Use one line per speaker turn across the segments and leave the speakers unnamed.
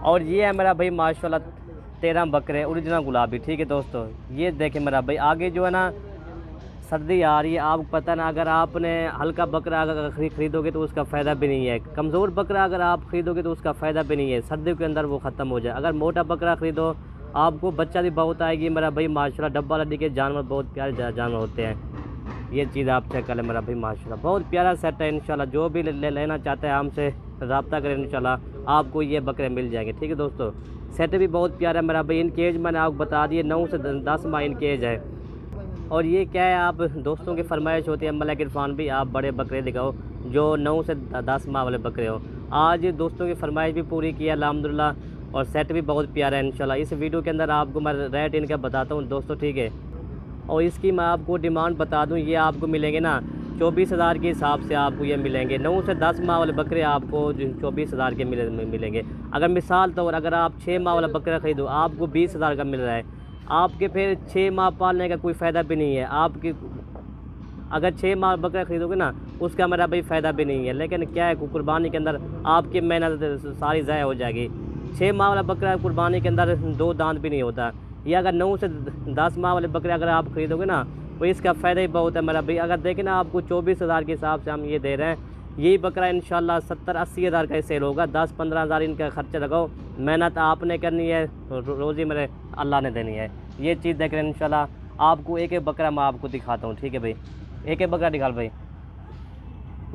और ये है मेरा भाई माशाल्लाह 13 बकरे ओरिजिनल गुलाबी। ठीक है दोस्तों, ये देखें मेरा भाई आगे जो है ना सर्दी आ रही है, आपको पता है ना, अगर आपने हल्का बकरा अगर खरीदोगे तो उसका फ़ायदा भी नहीं है। कमज़ोर बकरा अगर आप ख़रीदोगे तो उसका फ़ायदा भी नहीं है, सर्दियों के अंदर वो ख़त्म हो जाए। अगर मोटा बकरा ख़रीदो आपको बच्चा भी बहुत आएगी मेरा भाई माशाल्लाह। डब्बा लड्डी के जानवर बहुत प्यारे जानवर होते हैं। ये चीज़ आप चेक कर लें मेरा भाई माशाल्लाह, बहुत प्यारा सेट है। इंशाल्लाह जो भी लेना चाहता है हमसे रब्ता करें, इंशाल्लाह आपको ये बकरे मिल जाएंगे। ठीक है दोस्तों, सेट भी बहुत प्यारा है मेरा भाई। इनकी एज मैंने आपको बता दी है, 9 से 10 माह इनकी एज है। और ये क्या है, आप दोस्तों की फरमाइश होती है मलिक इरफान भी आप बड़े बकरे दिखाओ जो 9 से 10 माह वाले बकरे हो। आज दोस्तों की फरमाइश भी पूरी की है अल्हम्दुलिल्लाह, और सेट भी बहुत प्यारा है इंशाल्लाह। इस वीडियो के अंदर आपको मैं रेट इनका बताता हूँ दोस्तों, ठीक है। और इसकी मैं आपको डिमांड बता दूँ, ये आपको मिलेंगे ना 24,000 के हिसाब से आपको ये मिलेंगे। 9 से 10 माह वाले बकरे आपको 24,000 के मिलेंगे। अगर मिसाल तौर अगर आप 6 माह वाला बकरा ख़रीदो आपको 20,000 का मिल रहा है। आपके फिर 6 माह पालने का कोई फ़ायदा भी नहीं है। आपकी अगर 6 माह बकरा ख़रीदोगे ना उसका मेरा भाई फ़ायदा भी नहीं है। लेकिन क्या है, कुर्बानी के अंदर आपकी मेहनत सारी ज़ाया हो जाएगी। 6 माह वाला बकरा कुर्बानी के अंदर 2 दांत भी नहीं होता। ये अगर 9 से 10 माह वाले बकरे अगर आप ख़रीदोगे ना तो इसका फ़ायदा ही बहुत है मेरा भाई। अगर देखें ना आपको 24,000 के हिसाब से हम ये दे रहे हैं। यही बकरा इंशाल्लाह 70-80 हज़ार का सेल होगा। 10-15 हज़ार इनका खर्चा लगाओ, मेहनत आपने करनी है, रोज़ी मेरे अल्लाह ने देनी है। ये चीज़ देख रहे हैं इंशाल्लाह। आपको एक एक बकरा मैं आपको दिखाता हूँ, ठीक है भाई। एक एक बकरा निकाल भाई,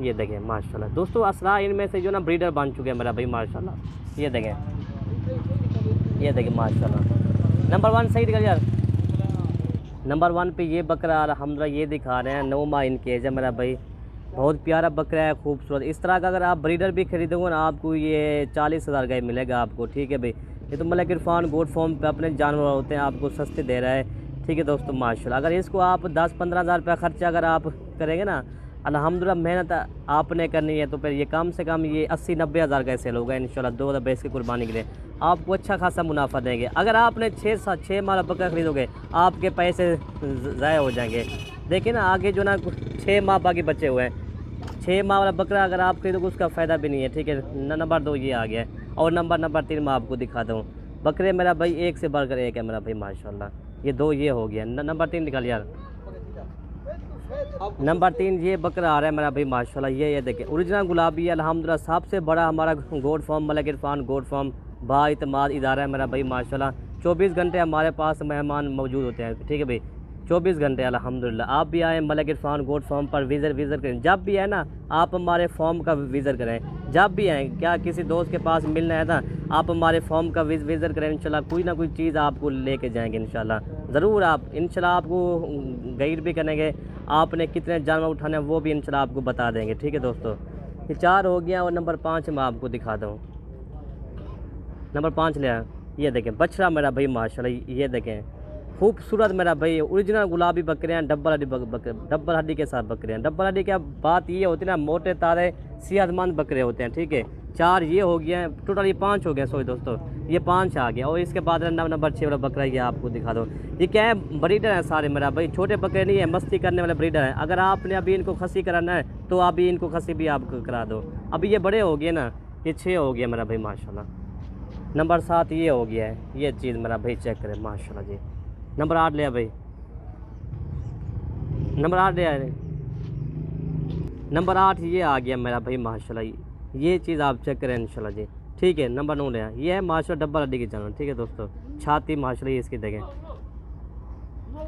ये देखें माशाल्लाह दोस्तों। असला इनमें से जो ना ब्रीडर बन चुके हैं मेरा भाई माशाल्लाह। ये देखें, ये देखें माशाल्लाह। नंबर 1 सही निकल यार। नंबर 1 पे ये बकरा अल्हम्दुलिल्लाह ये दिखा रहे हैं। 9 माह इनके एज है मेरा भाई, बहुत प्यारा बकरा है, खूबसूरत। इस तरह का अगर आप ब्रीडर भी खरीदोगे ना आपको ये 40,000 का ही मिलेगा आपको, ठीक है भाई। ये तो मलिक इरफान गोट फॉर्म पे अपने जानवर होते हैं, आपको सस्ते दे रहा है, ठीक है दोस्तों माशाल्लाह। अगर इसको आप 10-15 हज़ार रुपया खर्चा अगर आप करेंगे ना अल्हम्दुलिल्लाह, मेहनत आपने करनी है, तो फिर ये कम से कम ये 80-90 हज़ार का सेल होगा इंशाल्लाह 2022 की कुर्बानी के लिए। आपको अच्छा खासा मुनाफा देंगे। अगर आपने 6 माह बकरा खरीदोगे आपके पैसे ज़ाया हो जाएंगे। देखिए ना आगे जो ना 6 माह बाकी बचे हुए हैं। 6 माह वाला बकरा अगर आप खरीदोगे उसका फ़ायदा भी नहीं है, ठीक है। नंबर 2 ये आ गया है। और नंबर 3 मैं आपको दिखाता हूँ। बकरे मेरा भाई एक से बढ़कर एक है मेरा भाई माशाल्लाह। ये 2 ये हो गया। नंबर 3 निकाल यार। नंबर 3 ये बकरा आ रहा है मेरा भाई माशाल्लाह। ये देखें ओरिजिनल गुलाबी है अल्हम्दुलिल्लाह। सबसे बड़ा हमारा goat farm Malik Irfan goat farm बाइतमाद इदारा है मेरा भाई माशाल्लाह। 24 घंटे हमारे पास मेहमान मौजूद होते हैं, ठीक है भाई, 24 घंटे अल्हम्दुलिल्लाह। आप भी आएँ मलिक इरफान गोट फार्म पर विज़िट करें। जब भी आए ना आप हमारे फॉर्म का विज़िट करें, जब भी आएँ। क्या किसी दोस्त के पास मिलना है ना आप हमारे फॉर्म का विज़िट करें, इंशाल्लाह कोई ना कोई चीज़ आपको लेके जाएंगे इंशाल्लाह। ज़रूर आप इंशाल्लाह आपको गाइड भी करेंगे। आपने कितने जानवर उठाने हैं वो भी इंशाल्लाह आपको बता देंगे, ठीक है दोस्तों। ये 4 हो गया। और नंबर 5 मैं आपको दिखाता हूँ। नंबर 5 ले आया। ये देखें बछड़ा मेरा भाई माशाल्लाह। ये देखें खूबसूरत मेरा भाई ओरिजिनल गुलाबी बकरे हैं। डबल हड्डी के साथ बकरे हैं। डबल हड्डी की बात ये होती है ना, मोटे तारे सेहतमंद बकरे होते हैं, ठीक है। 4 ये हो गए हैं, टोटल ये 5 हो गए, सॉरी दोस्तों ये 5 आ गया। और इसके बाद नंबर 6 वाला बकरा ये आपको दिखा दो। ये क्या है, ब्रीडर हैं सारे मेरा भाई, छोटे बकरे नहीं है, मस्ती करने वाले ब्रीडर हैं। अगर आपने अभी इनको खसी कराना है तो अभी इनको खसी भी आप करा दो। अभी ये बड़े हो गए ना, ये 6 हो गया मेरा भाई माशाल्लाह। नंबर 7 ये हो गया है। ये चीज़ मेरा भाई चेक करें माशाल्लाह जी। नंबर 8 ले भाई, नंबर 8 ले आए। नंबर 8 ये आ गया मेरा भाई माशाल्लाह। ये चीज़ आप चेक करें इंशाल्लाह जी, ठीक है। नंबर 9 ले आए। ये है माशाल्लाह डब्बल हड्डी की जानवर, ठीक है दोस्तों। छाती माशाल्लाह इसकी देखें।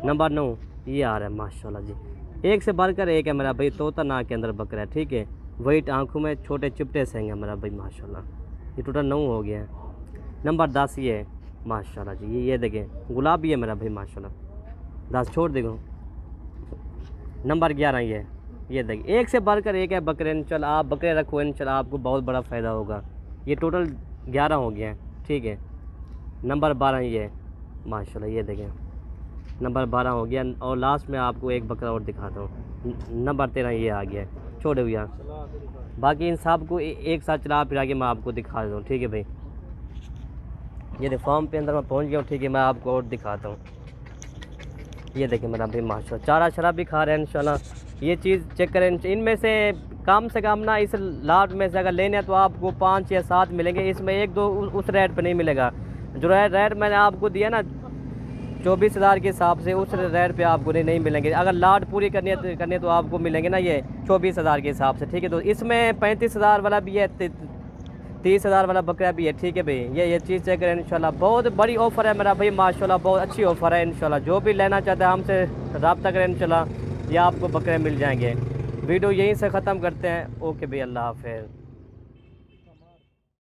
नंबर 9 ये आ रहा है माशाल्लाह जी। एक से बढ़कर एक है मेरा भाई। तोता नाक के अंदर बकरा है, ठीक है। वाइट आंखों में छोटे चिपटे से हैं मेरा भाई माशाल्लाह। ये टोटल 9 हो गया है। नंबर 10 ये है माशाल्लाह जी। ये देखें गुलाबी है मेरा भाई माशाल्लाह। 10 छोड़ देखो। नंबर 11 ये देखिए एक से बढ़कर एक है बकरे। इंशाल्लाह आप बकरे रखो, इंशाल्लाह आपको बहुत बड़ा फ़ायदा होगा। ये टोटल 11 हो गए हैं, ठीक है। नंबर 12 ये माशाल्लाह। ये देखें नंबर 12 हो गया। और लास्ट में आपको एक बकरा और दिखाता हूँ। नंबर 13 ये आ गया है। छोड़े भैया, बाकी इन सब को एक साथ चला फिरा के मैं आपको दिखा दूँ, ठीक है भाई। ये देखो फॉर्म पे अंदर मैं पहुंच गया हूँ, ठीक है। मैं आपको और दिखाता हूँ। ये देखें मेरा भाई माशाल्लाह चारा शराब भी खा रहे हैं इंशाल्लाह। ये चीज़ चेक करें। इनमें से कम ना इस लाट में से अगर लेने हैं तो आपको 5 या 7 मिलेंगे, इसमें 1-2 उस रेट पे नहीं मिलेगा। जो रेट मैंने आपको दिया ना 24,000 के हिसाब से, उस रेट पे आपको नहीं मिलेंगे। अगर लाट पूरी करनी है तो आपको मिलेंगे ना ये 24,000 के हिसाब से, ठीक है। तो इसमें 35,000 वाला भी है, 30,000 वाला बकरा भी है, ठीक है भाई। ये चीज़ चेक करें इंशाल्लाह। बहुत बड़ी ऑफ़र है मेरा भाई, माशाल्लाह बहुत अच्छी ऑफ़र है इंशाल्लाह। जो भी लेना चाहता है हमसे रब्ता करें इंशाल्लाह, या आपको बकरे मिल जाएंगे। वीडियो यहीं से ख़त्म करते हैं। ओके भाई, अल्लाह हाफ़िज़।